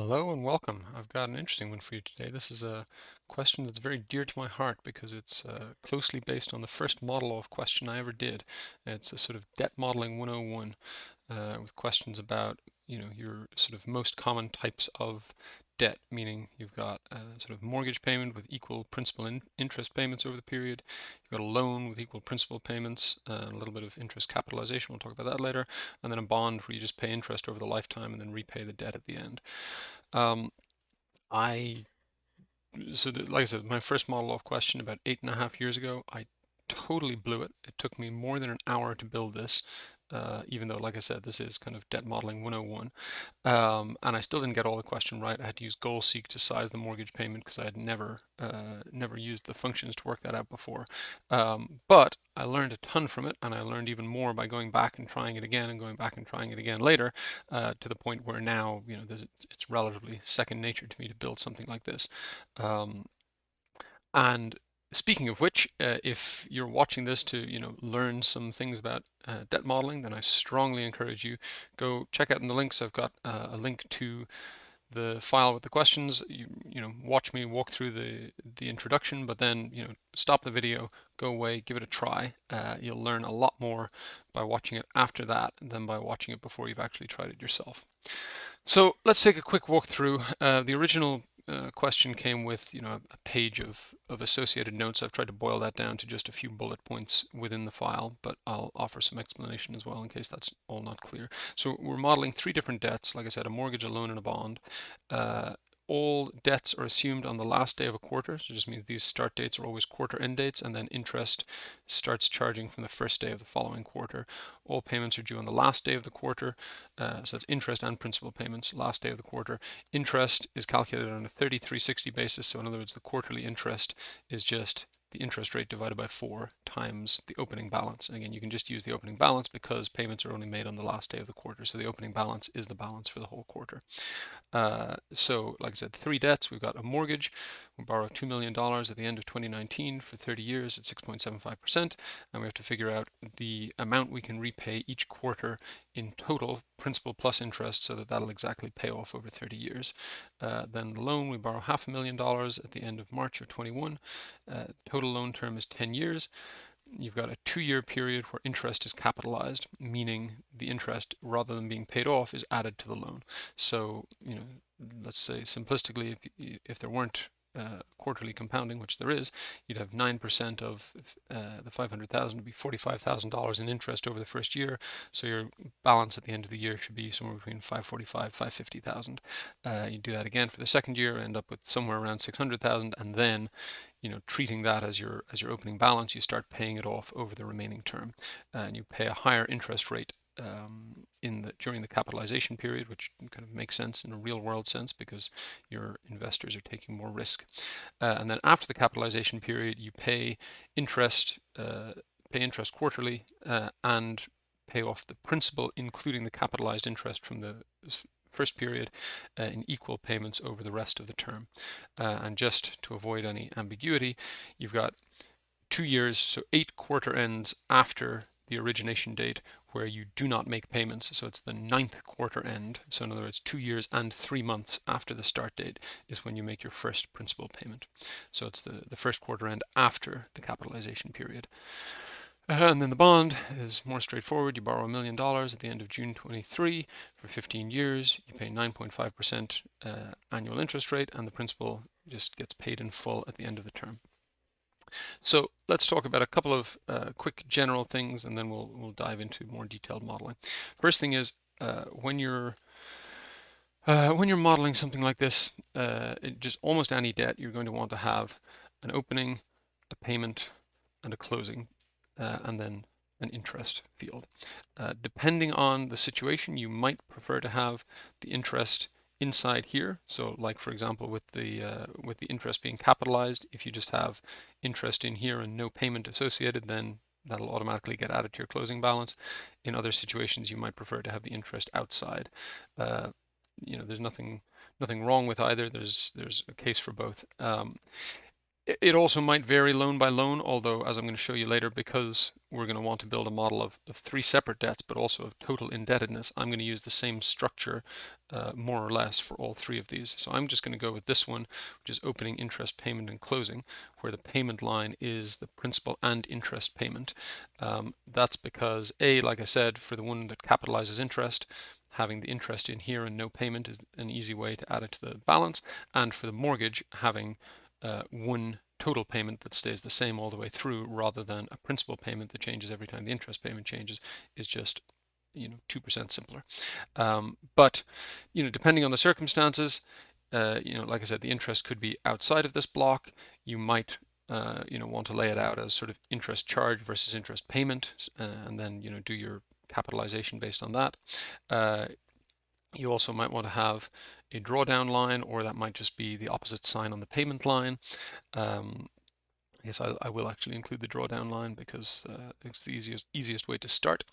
Hello and welcome. I've got an interesting one for you today. This is a question that's very dear to my heart because it's closely based on the first model of question I ever did. It's a sort of debt modeling 101 with questions about, your sort of most common types of debt, meaning you've got a sort of mortgage payment with equal principal and interest payments over the period. You've got a loan with equal principal payments, and a little bit of interest capitalization. We'll talk about that later. And then a bond where you just pay interest over the lifetime and then repay the debt at the end. Um, I like I said, my first model of question about 8.5 years ago, I totally blew it. It took me more than an hour to build this, even though, like I said, this is kind of debt modeling 101. And I still didn't get all the question right. I had to use goal seek to size the mortgage payment because I had never used the functions to work that out before. But I learned a ton from it, and I learned even more by going back and trying it again and going back and trying it again later, to the point where now, it's relatively second nature to me to build something like this. Um, and speaking of which, if you're watching this to learn some things about debt modeling, then I strongly encourage you go check out in the links. I've got a link to the file with the questions. Watch me walk through the introduction, but then stop the video, go away, give it a try. You'll learn a lot more by watching it after that than by watching it before you've actually tried it yourself. So let's take a quick walk through. The original question came with a page of associated notes. I've tried to boil that down to just a few bullet points within the file, but I'll offer some explanation as well in case that's all not clear. So we're modeling three different debts, like I said, a mortgage, a loan, and a bond. All debts are assumed on the last day of a quarter, so it just means these start dates are always quarter end dates, and then interest starts charging from the first day of the following quarter. All payments are due on the last day of the quarter, so that's interest and principal payments, last day of the quarter. Interest is calculated on a 3360 basis, so in other words, the quarterly interest is just the interest rate divided by 4 times the opening balance. And again, you can just use the opening balance because payments are only made on the last day of the quarter, so the opening balance is the balance for the whole quarter. So, like I said, three debts. We've got a mortgage. We borrow $2 million at the end of 2019 for 30 years at 6.75%, and we have to figure out the amount we can repay each quarter in total, principal plus interest, so that that'll exactly pay off over 30 years. Then the loan, we borrow $500,000 at the end of March of 21. Total loan term is 10 years. You've got a 2-year period where interest is capitalized, meaning the interest, rather than being paid off, is added to the loan. So, let's say simplistically, if there weren't quarterly compounding, which there is, you'd have 9% of the 500,000 would be $45,000 in interest over the first year. So your balance at the end of the year should be somewhere between 545, 550,000. You do that again for the second year, end up with somewhere around 600,000, and then treating that as your opening balance, you start paying it off over the remaining term, and you pay a higher interest rate during the capitalization period, which kind of makes sense in a real world sense because your investors are taking more risk. And then after the capitalization period, you pay interest quarterly, and pay off the principal, including the capitalized interest from the first period, in equal payments over the rest of the term. And just to avoid any ambiguity, you've got 2 years, so 8 quarter ends after the origination date where you do not make payments. So it's the 9th quarter end. So in other words, 2 years and 3 months after the start date is when you make your first principal payment. So it's the first quarter end after the capitalization period. And then the bond is more straightforward. You borrow $1 million at the end of June 23 for 15 years. You pay 9.5% annual interest rate, and the principal just gets paid in full at the end of the term. So let's talk about a couple of quick general things, and then we'll dive into more detailed modeling. First thing is when you're modeling something like this, just almost any debt, you're going to want to have an opening, a payment, and a closing, and then an interest field. Depending on the situation, you might prefer to have the interest inside here. So like, for example, with the interest being capitalized, if you just have interest in here and no payment associated, then that'll automatically get added to your closing balance. In other situations, you might prefer to have the interest outside. There's nothing wrong with either. There's a case for both. It also might vary loan by loan, although as I'm going to show you later, because we're going to want to build a model of three separate debts, but also of total indebtedness, I'm going to use the same structure more or less for all three of these. So I'm just going to go with this one, which is opening, interest, payment, and closing, where the payment line is the principal and interest payment. That's because, like I said, for the one that capitalizes interest, having the interest in here and no payment is an easy way to add it to the balance. And for the mortgage, having one total payment that stays the same all the way through rather than a principal payment that changes every time the interest payment changes is just 2% simpler. But depending on the circumstances, like I said, the interest could be outside of this block. You might want to lay it out as sort of interest charge versus interest payment, and then do your capitalization based on that. You also might want to have a drawdown line, or that might just be the opposite sign on the payment line. I guess I will actually include the drawdown line because it's the easiest way to start.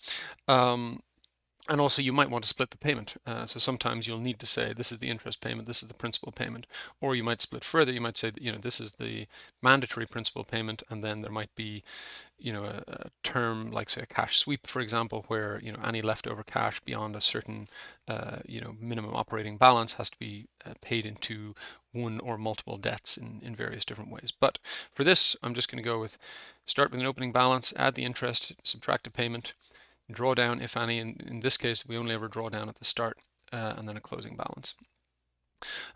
And also you might want to split the payment. So sometimes you'll need to say this is the interest payment, this is the principal payment, or you might split further. You might say that, this is the mandatory principal payment, and then there might be a term like, say, a cash sweep, for example, where any leftover cash beyond a certain minimum operating balance has to be paid into one or multiple debts in various different ways. But for this, I'm just going to go with start with an opening balance, add the interest, subtract a payment, draw down, if any. In this case, we only ever draw down at the start, and then a closing balance.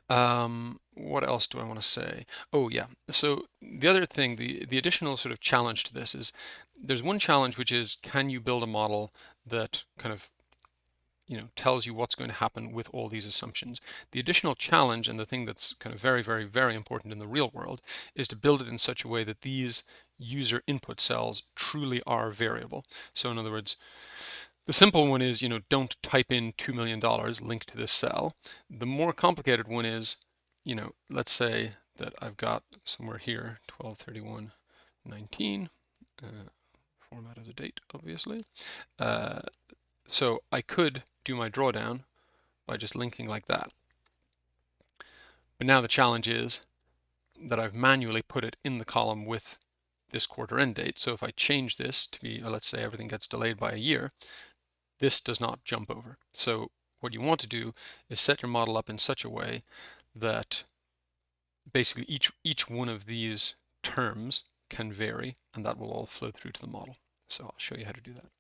What else do I want to say? Oh yeah, so the other thing, the additional sort of challenge to this is there's one challenge, which is, can you build a model that kind of tells you what's going to happen with all these assumptions. The additional challenge, and the thing that's kind of very, very, very important in the real world, is to build it in such a way that these user input cells truly are variable. So in other words, the simple one is, don't type in $2 million linked to this cell. The more complicated one is, let's say that I've got somewhere here 12/31/19, format as a date, obviously. So I could do my drawdown by just linking like that. But now the challenge is that I've manually put it in the column with this quarter end date. So if I change this to be, let's say everything gets delayed by a year, this does not jump over. So what you want to do is set your model up in such a way that basically each one of these terms can vary, and that will all flow through to the model. So I'll show you how to do that.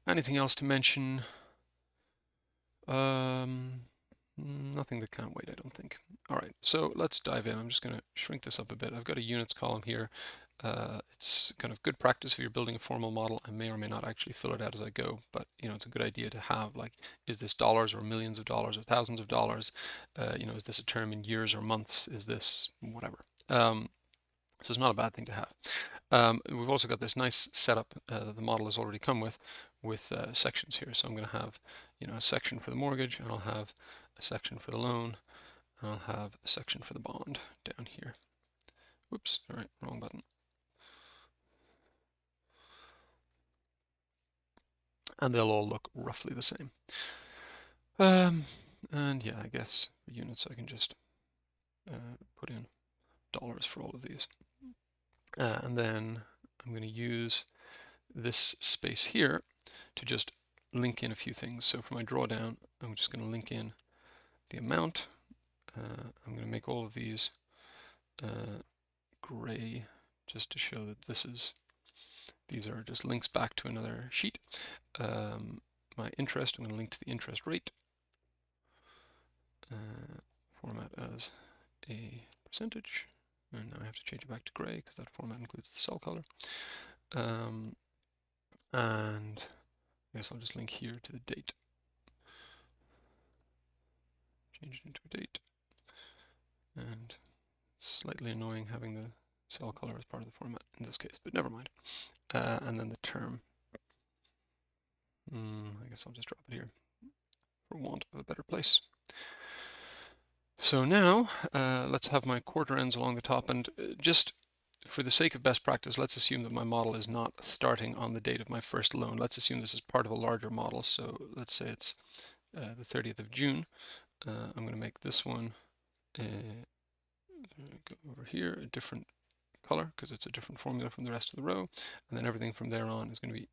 Anything else to mention? Nothing that can't wait, I don't think. All right, so let's dive in. I'm just going to shrink this up a bit. I've got a units column here. It's kind of good practice if you're building a formal model. I may or may not actually fill it out as I go, but it's a good idea to have, like, is this dollars or millions of dollars or thousands of dollars? Is this a term in years or months? Is this whatever? So it's not a bad thing to have. We've also got this nice setup that the model has already come with sections here. So I'm going to have a section for the mortgage, and I'll have a section for the loan, and I'll have a section for the bond down here. Whoops, all right, wrong button. And they'll all look roughly the same. And yeah, I guess for units I can just put in dollars for all of these. And then I'm going to use this space here to just link in a few things. So for my drawdown, I'm just going to link in the amount. I'm going to make all of these gray just to show that these are just links back to another sheet. My interest, I'm going to link to the interest rate. Format as a percentage. And now I have to change it back to gray because that format includes the cell color. And I guess I'll just link here to the date. Change it into a date. And slightly annoying having the cell color as part of the format in this case, but never mind. And then the term. I guess I'll just drop it here for want of a better place. So now let's have my quarter ends along the top, and just for the sake of best practice, let's assume that my model is not starting on the date of my first loan. Let's assume this is part of a larger model. So let's say it's the 30th of June. I'm going to make this one go over here, a different color because it's a different formula from the rest of the row, and then everything from there on is going to be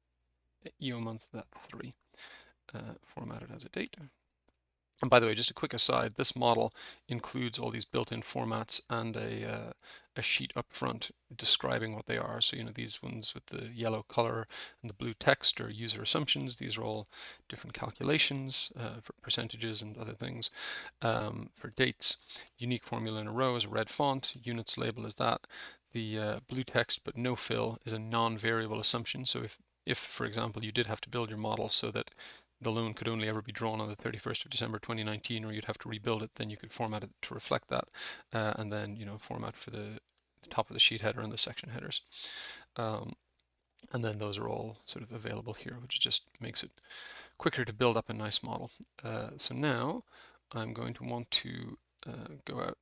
EO month that 3, formatted as a date. And by the way, just a quick aside, this model includes all these built-in formats and a sheet up front describing what they are. So, these ones with the yellow color and the blue text are user assumptions. These are all different calculations for percentages and other things. For dates, unique formula in a row is a red font, units label is that. The blue text but no fill is a non-variable assumption. So if, for example, you did have to build your model so that the loan could only ever be drawn on the 31st of December 2019, or you'd have to rebuild it, then you could format it to reflect that, and then format for the top of the sheet header and the section headers. And then those are all sort of available here, which just makes it quicker to build up a nice model. So now I'm going to want to go out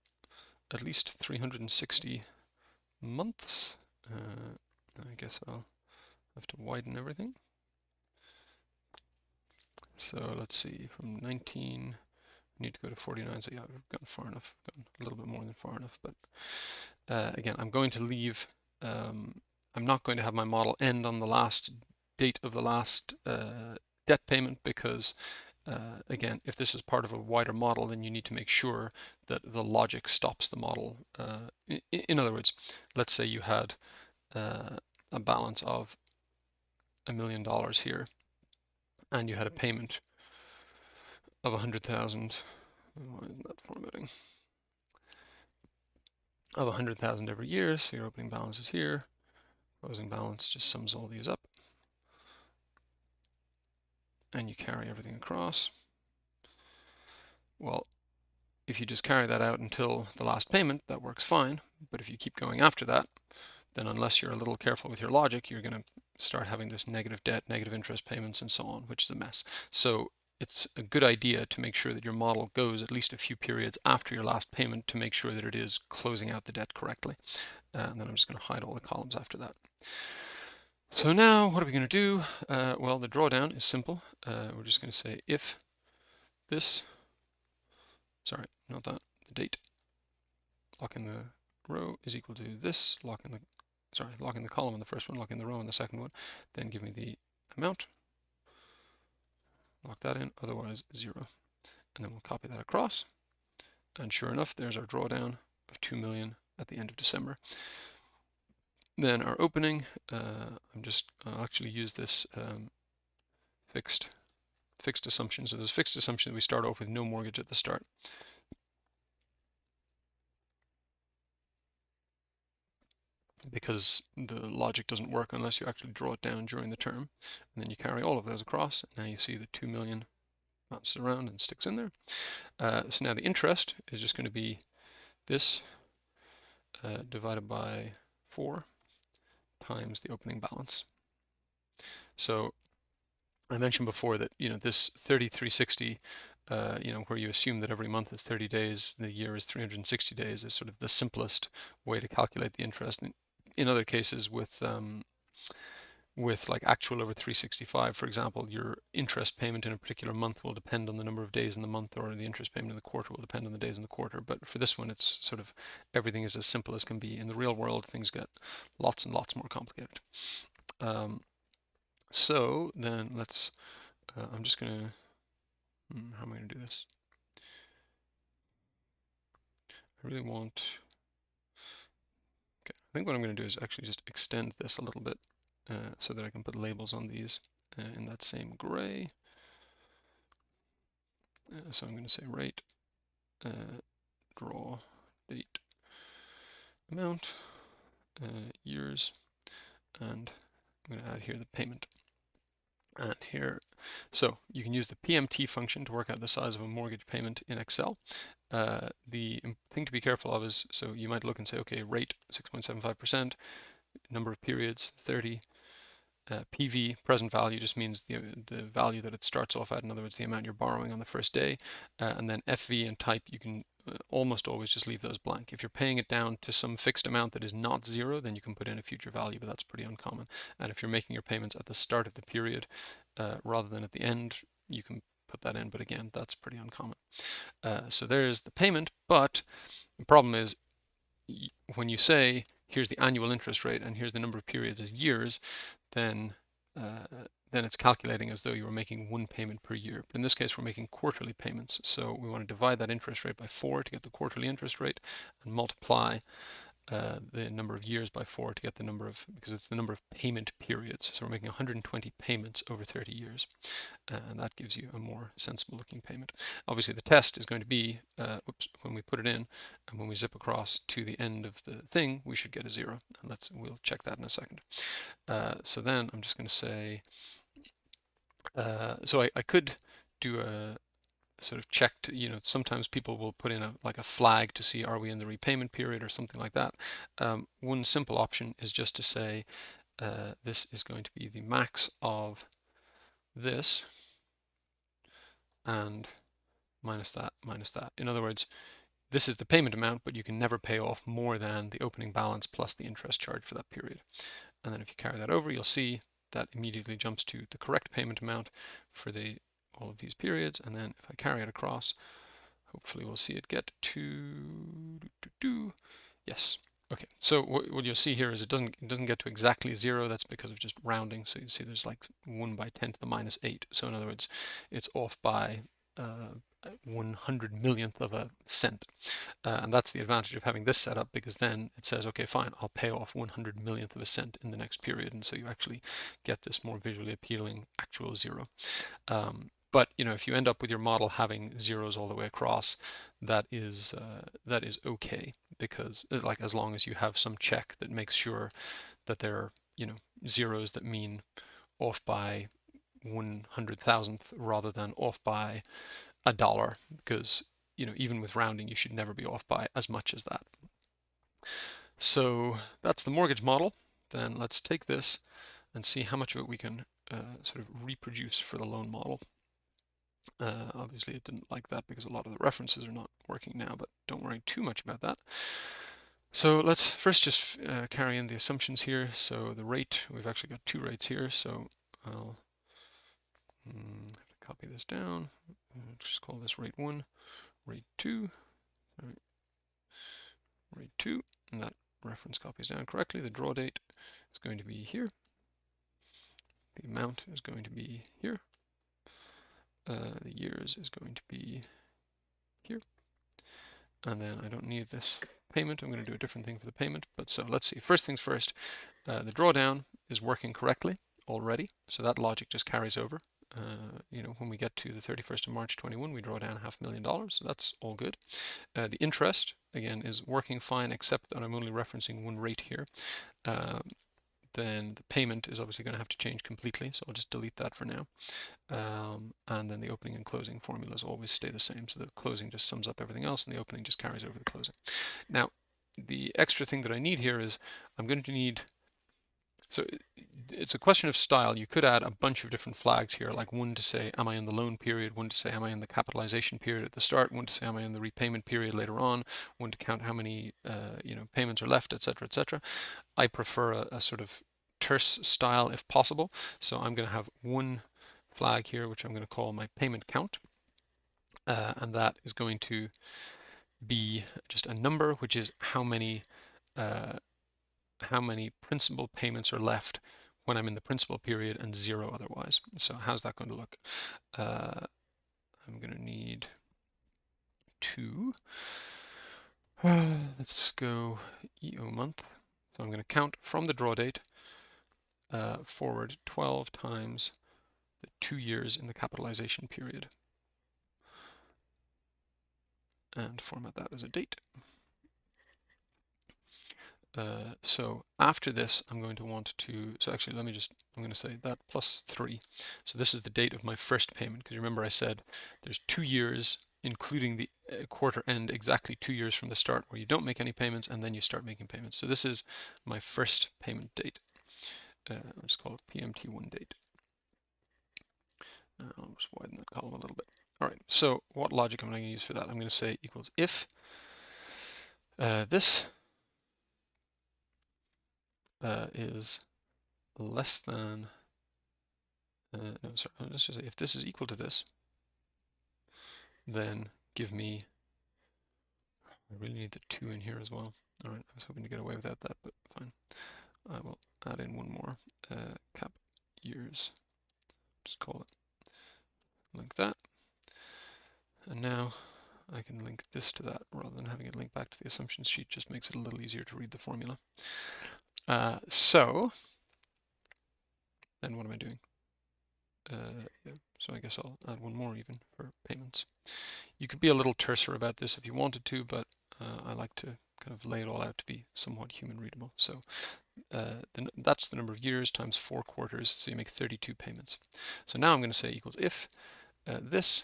at least 360 months. I guess I'll have to widen everything. So let's see, from 19, I need to go to 49, so yeah, I've gone far enough, gone a little bit more than far enough, but again, I'm going to leave, I'm not going to have my model end on the last date of the last debt payment because, again, if this is part of a wider model, then you need to make sure that the logic stops the model. In other words, let's say you had a balance of $1 million here, and you had a payment of 100,000. Why isn't that formatting? Of 100,000 every year. So your opening balance is here. Closing balance just sums all these up. And you carry everything across. Well, if you just carry that out until the last payment, that works fine. But if you keep going after that, then unless you're a little careful with your logic, you're going to start having this negative debt, negative interest payments, and so on, which is a mess. So it's a good idea to make sure that your model goes at least a few periods after your last payment to make sure that it is closing out the debt correctly. And then I'm just going to hide all the columns after that. So now what are we going to do? Well, the drawdown is simple. We're just going to say if this, sorry, not that, the date, lock in the row is equal to this, lock in the column in the first one, lock in the row in the second one, then give me the amount, lock that in, otherwise 0. And then we'll copy that across. And sure enough, there's our drawdown of 2 million at the end of December. Then our opening, I'll actually use this fixed assumption. So there's a fixed assumption that we start off with no mortgage at the start. Because the logic doesn't work unless you actually draw it down during the term. And then you carry all of those across. And now you see the 2 million bounces around and sticks in there. So now the interest is just going to be this divided by 4 times the opening balance. So I mentioned before that this 3360, where you assume that every month is 30 days, the year is 360 days, is sort of the simplest way to calculate the interest. In other cases, with like actual over 365, for example, your interest payment in a particular month will depend on the number of days in the month, or the interest payment in the quarter will depend on the days in the quarter. But for this one, it's sort of everything is as simple as can be. In the real world, things get lots and lots more complicated. So then let's, I'm just going to, how am I going to do this? I really want, okay, I think what I'm going to do is actually just extend this a little bit so that I can put labels on these in that same gray. So I'm going to say rate, draw, date, amount, years, and I'm going to add here the payment. And here, so you can use the PMT function to work out the size of a mortgage payment in Excel. The thing to be careful of is, so you might look and say, okay, rate 6.75%, number of periods 30, PV, present value, just means the value that it starts off at, in other words, the amount you're borrowing on the first day, and then FV and type, you can almost always just leave those blank. If you're paying it down to some fixed amount that is not 0, then you can put in a future value, but that's pretty uncommon. And if you're making your payments at the start of the period rather than at the end, you can put that in, but again, that's pretty uncommon. So there's the payment, but the problem is when you say here's the annual interest rate and here's the number of periods as years, then it's calculating as though you were making one payment per year. But in this case, we're making quarterly payments. So we want to divide that interest rate by 4 to get the quarterly interest rate, and multiply the number of years by 4 to get the number of, because it's the number of payment periods. So we're making 120 payments over 30 years. And that gives you a more sensible looking payment. Obviously the test is going to be, when we put it in and when we zip across to the end of the thing, we should get a 0. And we'll check that in a second. So then I'm just going to say, so I could do a sort of check to, sometimes people will put in like a flag to see are we in the repayment period or something like that. One simple option is just to say this is going to be the max of this and minus that minus that. In other words, this is the payment amount, but you can never pay off more than the opening balance plus the interest charge for that period. And then if you carry that over, you'll see that immediately jumps to the correct payment amount for all of these periods. And then if I carry it across, hopefully we'll see it get to, yes. Okay, so what you'll see here is it doesn't get to exactly 0. That's because of just rounding. So you see there's like 1 by 10 to the minus 8. So in other words, it's off by 100 millionth of a cent. And that's the advantage of having this set up, because then it says, okay, fine, I'll pay off 100 millionth of a cent in the next period. And so you actually get this more visually appealing actual 0. But if you end up with your model having zeros all the way across, that is okay, because like as long as you have some check that makes sure that there are zeros that mean off by 100,000th rather than off by $1, because even with rounding you should never be off by as much as that. So that's the mortgage model. Then let's take this and see how much of it we can sort of reproduce for the loan model. Obviously it didn't like that because a lot of the references are not working now, but don't worry too much about that. So let's first just carry in the assumptions here. So the rate, we've actually got 2 rates here, so I'll copy this down. Just call this rate 1, rate 2, rate 2, and that reference copies down correctly. The draw date is going to be here. The amount is going to be here. The years is going to be here. And then I don't need this payment. I'm going to do a different thing for the payment. But so let's see. First things first, the drawdown is working correctly already. So that logic just carries over. When we get to the 31st of March 21, we draw down $500,000. So that's all good. The interest, again, is working fine, except that I'm only referencing one rate here. Then the payment is obviously going to have to change completely, so I'll just delete that for now. And then the opening and closing formulas always stay the same, so the closing just sums up everything else and the opening just carries over the closing. Now, the extra thing that I need here is I'm going to need, so it's a question of style. You could add a bunch of different flags here, like one to say, am I in the loan period? One to say, am I in the capitalization period at the start? One to say, am I in the repayment period later on? One to count how many payments are left, etc., etc. I prefer a sort of terse style if possible. So I'm going to have one flag here, which I'm going to call my payment count. And that is going to be just a number, which is how many principal payments are left when I'm in the principal period and 0 otherwise. So how's that going to look? I'm going to need 2. Let's go EO month. So I'm going to count from the draw date forward 12 times the 2 years in the capitalization period, and format that as a date. So after this, I'm going to want to, so actually I'm going to say that plus 3. So this is the date of my first payment, because remember I said there's 2 years, including the quarter end, exactly 2 years from the start where you don't make any payments and then you start making payments. So this is my first payment date. I'll just call it PMT1 date. I'll just widen that column a little bit. All right, so what logic am I going to use for that? I'm going to say equals if this is less than, no, sorry, let's just say if this is equal to this, then give me, I really need the 2 in here as well. All right, I was hoping to get away without that, but fine. I will add in one more cap years. Just call it link that. And now I can link this to that rather than having it link back to the assumptions sheet. Just makes it a little easier to read the formula. So then what am I doing? Yeah, so I guess I'll add one more even for payments. You could be a little terser about this if you wanted to, but I like to kind of lay it all out to be somewhat human readable. So that's the number of years times 4 quarters, so you make 32 payments. So now I'm going to say equals if this,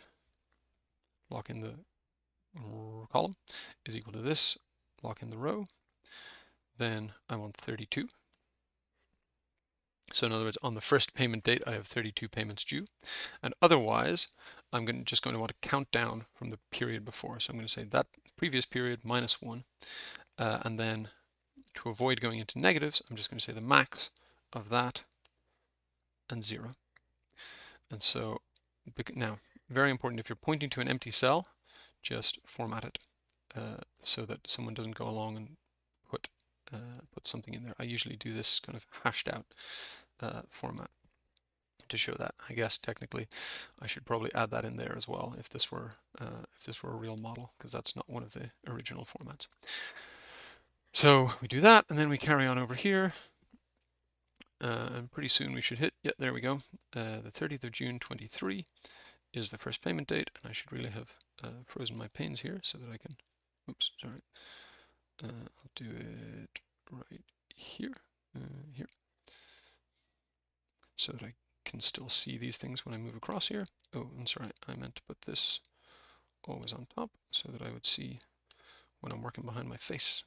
lock in the column, is equal to this, lock in the row, then I want 32. So in other words, on the first payment date, I have 32 payments due. And otherwise, I'm just going to want to count down from the period before. So I'm going to say that previous period minus 1. And then to avoid going into negatives, I'm just going to say the max of that and 0. And so now, very important, if you're pointing to an empty cell, just format it so that someone doesn't go along and put something in there. I usually do this kind of hashed out format to show that. I guess technically I should probably add that in there as well if this were a real model, because that's not one of the original formats. So we do that, and then we carry on over here, and pretty soon we should hit, yeah, there we go. The 30th of June 23 is the first payment date, and I should really have frozen my panes here so that I can, oops, sorry. I'll do it right here, here, so that I can still see these things when I move across here. Oh, I'm sorry, I meant to put this always on top so that I would see when I'm working behind my face.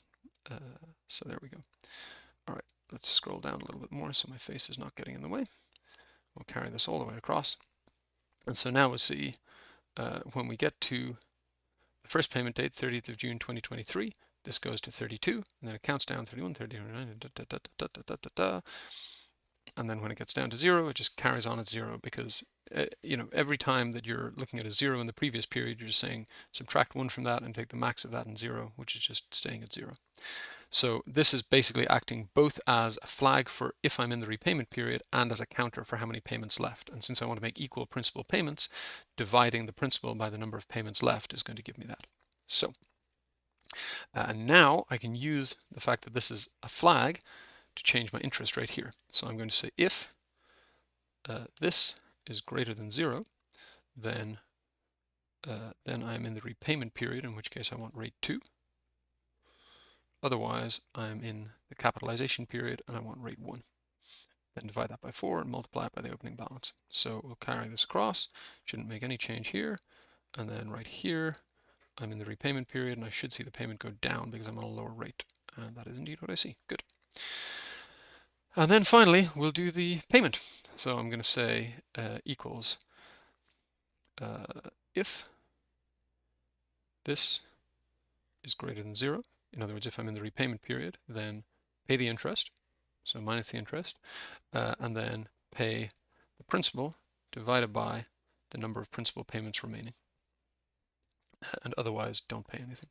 So there we go. All right, let's scroll down a little bit more so my face is not getting in the way. We'll carry this all the way across. And so now we'll see when we get to the first payment date, 30th of June 2023, this goes to 32, and then it counts down 31, 30, and then when it gets down to 0, it just carries on at 0, because every time that you're looking at a 0 in the previous period, you're just saying subtract 1 from that and take the max of that and 0, which is just staying at 0. So this is basically acting both as a flag for if I'm in the repayment period and as a counter for how many payments left. And since I want to make equal principal payments, dividing the principal by the number of payments left is going to give me that. So now I can use the fact that this is a flag to change my interest rate here. So I'm going to say if this is greater than 0, then I'm in the repayment period, in which case I want rate 2. Otherwise, I'm in the capitalization period and I want rate 1. Then divide that by 4 and multiply it by the opening balance. So we'll carry this across, shouldn't make any change here. And then right here, I'm in the repayment period and I should see the payment go down because I'm on a lower rate. And that is indeed what I see. Good. And then finally, we'll do the payment. So I'm going to say equals if this is greater than 0, in other words, if I'm in the repayment period, then pay the interest, so minus the interest, and then pay the principal divided by the number of principal payments remaining. And otherwise, don't pay anything.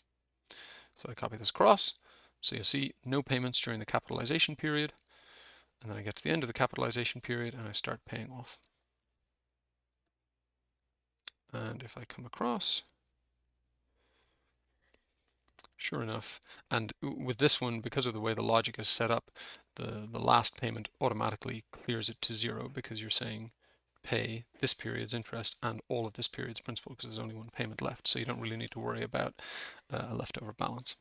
So I copy this across. So you'll see no payments during the capitalization period. And then I get to the end of the capitalization period and I start paying off. And if I come across, sure enough, and with this one, because of the way the logic is set up, the last payment automatically clears it to 0 because you're saying pay this period's interest and all of this period's principal, because there's only one payment left. So you don't really need to worry about a leftover balance.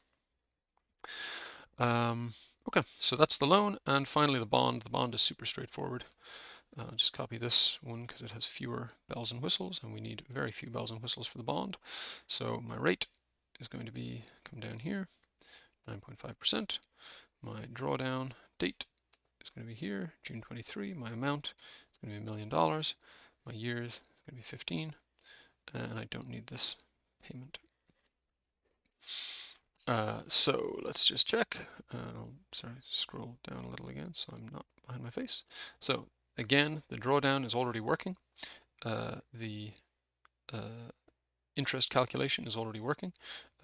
Okay, so that's the loan. And finally, the bond. The bond is super straightforward. I'll just copy this one because it has fewer bells and whistles, and we need very few bells and whistles for the bond. So my rate is going to be, come down here, 9.5%. My drawdown date is going to be here, June 23. My amount is going to be $1 million. My years is going to be 15. And I don't need this payment. So let's just check. Sorry, scroll down a little again so I'm not behind my face. So again, the drawdown is already working. The interest calculation is already working.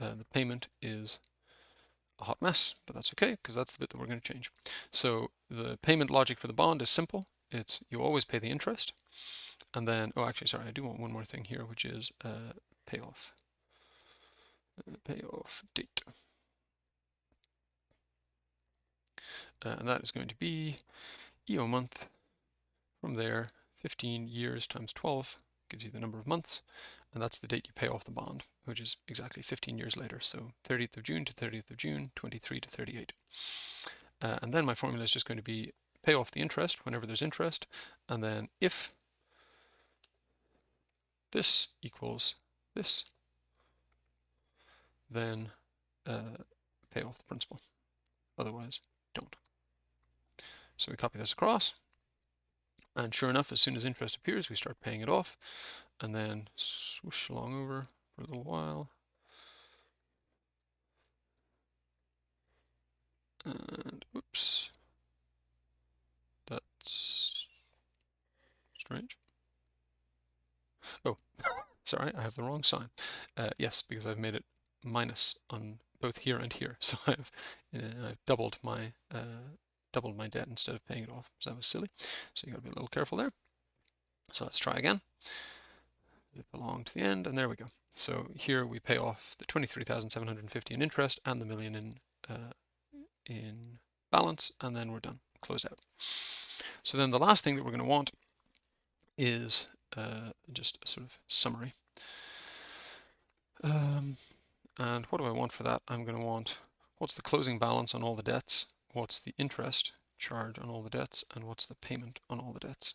The payment is a hot mess, but that's okay, because that's the bit that we're going to change. So the payment logic for the bond is simple. It's you always pay the interest, and then, oh, actually, sorry, I do want one more thing here, which is payoff. Payoff date. And that is going to be EO month. From there, 15 years times 12 gives you the number of months, and that's the date you pay off the bond, which is exactly 15 years later. So 30th of June to 30th of June, 23 to 38. And then my formula is just going to be pay off the interest whenever there's interest, and then if this equals this, then pay off the principal. Otherwise, don't. So we copy this across, and sure enough, as soon as interest appears, we start paying it off, and then swoosh along over for a little while. And oops, that's strange. Oh, sorry, I have the wrong sign. Yes, because I've made it minus on both here and here, so I've doubled my debt instead of paying it off. So that was silly. So you got to be a little careful there. So let's try again. Zip along to the end, and there we go. So here we pay off the 23,750 in interest and the million in balance, and then we're done, closed out. So then the last thing that we're going to want is just a sort of summary. And what do I want for that? I'm going to want what's the closing balance on all the debts, what's the interest charge on all the debts, and what's the payment on all the debts.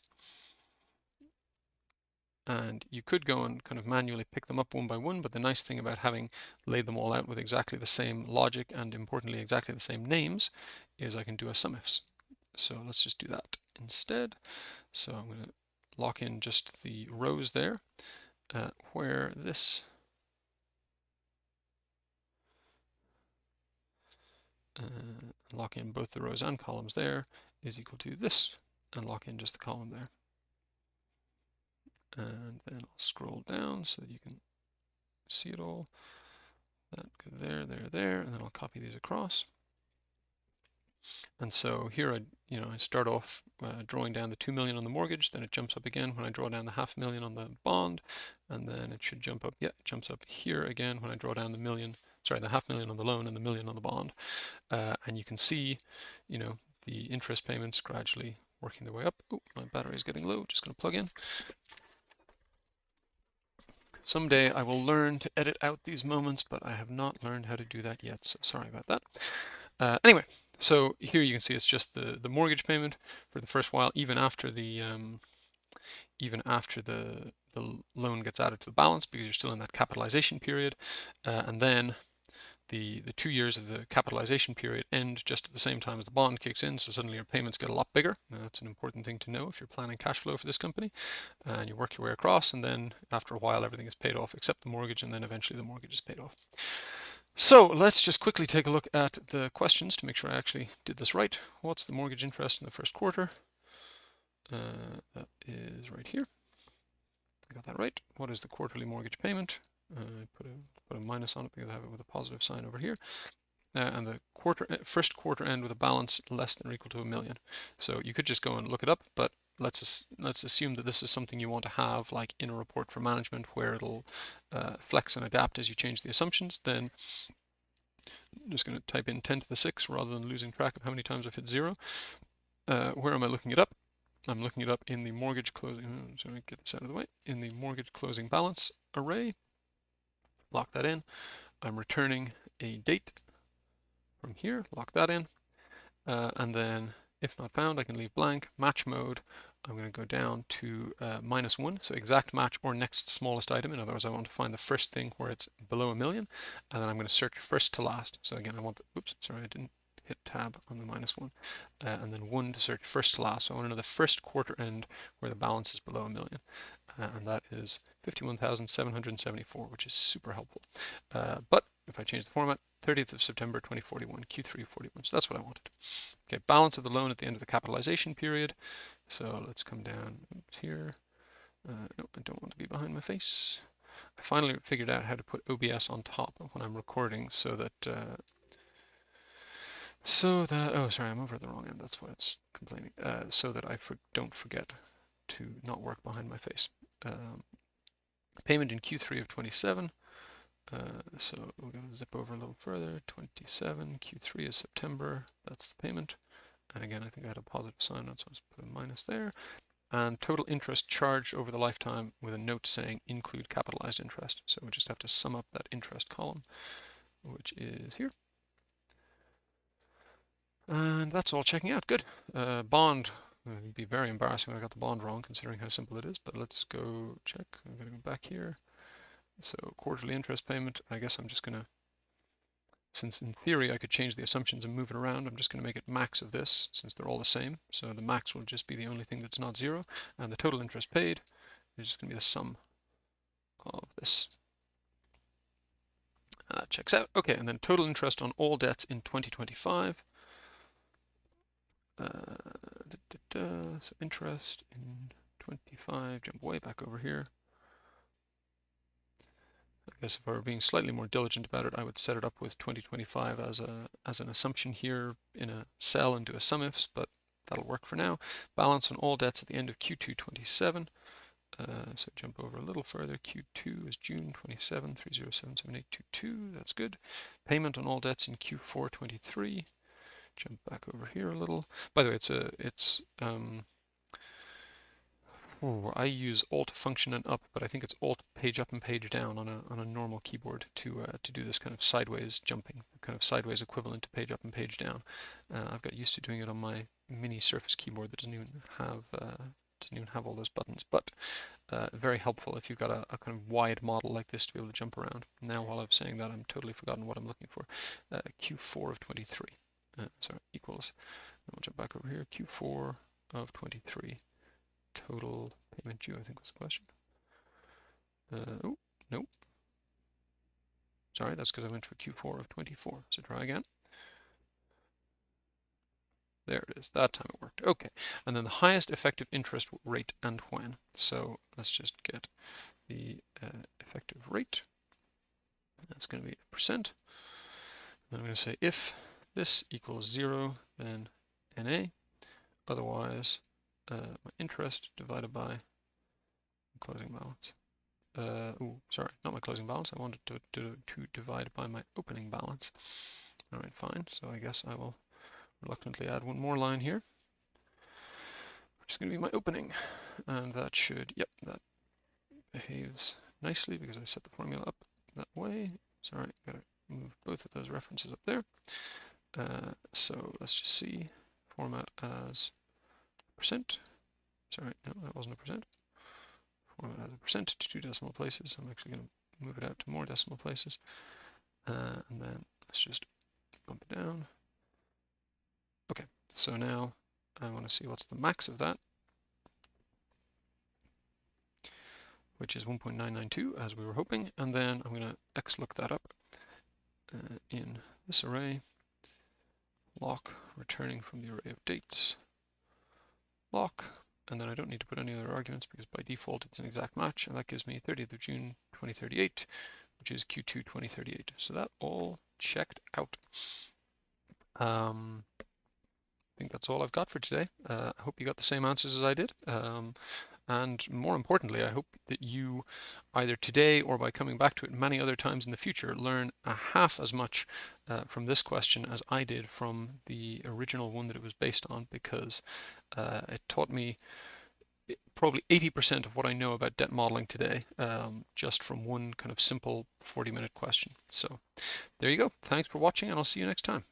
And you could go and kind of manually pick them up one by one, but the nice thing about having laid them all out with exactly the same logic and importantly exactly the same names is I can do a sum ifs. So let's just do that instead. So I'm going to lock in just the rows there, where this lock in both the rows and columns there is equal to this, and lock in just the column there. And then I'll scroll down so that you can see it all. That go there, there, there, and then I'll copy these across. And so here I start off drawing down the 2 million on the mortgage, then it jumps up again when I draw down the 500,000 on the bond, and then it should jump up, it jumps up here again when I draw down the 500,000 on the loan and the 1 million on the bond. And you can see, the interest payments gradually working their way up. Oh, my battery is getting low, just going to plug in. Someday I will learn to edit out these moments, but I have not learned how to do that yet, so sorry about that. Anyway, so here you can see it's just the mortgage payment for the first while, even after the loan gets added to the balance, because you're still in that capitalization period, and then the 2 years of the capitalization period end just at the same time as the bond kicks in, so suddenly your payments get a lot bigger. That's an important thing to know if you're planning cash flow for this company. And you work your way across, and then after a while everything is paid off except the mortgage, and then eventually the mortgage is paid off. So let's just quickly take a look at the questions to make sure I actually did this right. What's the mortgage interest in the first quarter? That is right here. I got that right. What is the quarterly mortgage payment? I put a minus on it because I have it with a positive sign over here. And the first quarter end with a balance less than or equal to 1 million. So you could just go and look it up, but let's assume that this is something you want to have like in a report for management where it'll flex and adapt as you change the assumptions. Then I'm just going to type in 10 to the 6 rather than losing track of how many times I've hit 0. Where am I looking it up? I'm looking it up in the mortgage closing, so let me get this out of the way, in the mortgage closing balance array. Lock that in. I'm returning a date from here, lock that in, and then if not found, I can leave blank. Match mode, I'm going to go down to -1, so exact match or next smallest item. In other words, I want to find the first thing where it's below 1 million, and then I'm going to search first to last. So again, I want, oops, sorry, I didn't hit tab on the -1, and then 1 to search first to last. So I want to know the first quarter end where the balance is below 1 million. And that is 51,774, which is super helpful. But if I change the format, 30th of September 2041, Q3 41. So that's what I wanted. Okay, balance of the loan at the end of the capitalization period. So let's come down here. No, I don't want to be behind my face. I finally figured out how to put OBS on top when I'm recording so that So that, oh, sorry, I'm over at the wrong end. That's why it's complaining. So that I don't forget to not work behind my face. Payment in Q3 of 27. So we're going to zip over a little further. 27, Q3 is September. That's the payment. And again, I think I had a positive sign on, so I'll just put a minus there. And total interest charged over the lifetime with a note saying include capitalized interest. So we just have to sum up that interest column, which is here. And that's all checking out. Good. Bond. It'd be very embarrassing if I got the bond wrong, considering how simple it is. But let's go check. I'm going to go back here. So quarterly interest payment. I guess I'm just going to, since in theory I could change the assumptions and move it around, I'm just going to make it max of this, since they're all the same. So the max will just be the only thing that's not zero. And the total interest paid is just going to be the sum of this. Checks out. Okay, and then total interest on all debts in 2025. So interest in 25, jump way back over here. I guess if I were being slightly more diligent about it, I would set it up with 2025 as an assumption here in a cell and do a sum ifs, but that'll work for now. Balance on all debts at the end of Q2 27. So jump over a little further. Q2 is June 27, 30777822. That's good. Payment on all debts in Q4 23. Jump back over here a little. By the way, I use Alt function and up, but I think it's Alt page up and page down on a normal keyboard to do this kind of sideways jumping, kind of sideways equivalent to page up and page down. I've got used to doing it on my mini Surface keyboard that doesn't even have all those buttons, but very helpful if you've got a kind of wide model like this to be able to jump around. Now, while I was saying that, I'm totally forgotten what I'm looking for. Q4 of 23. Sorry, equals. Then we'll jump back over here. Q4 of 23. Total payment due, I think was the question. Oh, no. Sorry, that's because I went for Q4 of 24. So try again. There it is. That time it worked. Okay. And then the highest effective interest rate and when. So let's just get the effective rate. That's going to be percent. Then I'm going to say if this equals 0, then NA. Otherwise, my interest divided by closing balance. Sorry, not my closing balance. I wanted to divide by my opening balance. All right, fine. So I guess I will reluctantly add one more line here, which is going to be my opening. And that should, yep, that behaves nicely because I set the formula up that way. Sorry, got to move both of those references up there. So let's just see, format as percent. Sorry, no, that wasn't a percent. Format as a percent to 2 decimal places. I'm actually going to move it out to more decimal places. And then let's just bump it down. Okay, so now I want to see what's the max of that, which is 1.992 as we were hoping. And then I'm going to XLOOK that up in this array. Lock, returning from the array of dates. Lock, and then I don't need to put any other arguments because by default it's an exact match, and that gives me 30th of June 2038, which is Q2 2038. So that all checked out. I think that's all I've got for today. I hope you got the same answers as I did. And more importantly, I hope that you, either today or by coming back to it many other times in the future, learn a half as much from this question as I did from the original one that it was based on, because it taught me probably 80% of what I know about debt modeling today, just from one kind of simple 40-minute question. So there you go. Thanks for watching, and I'll see you next time.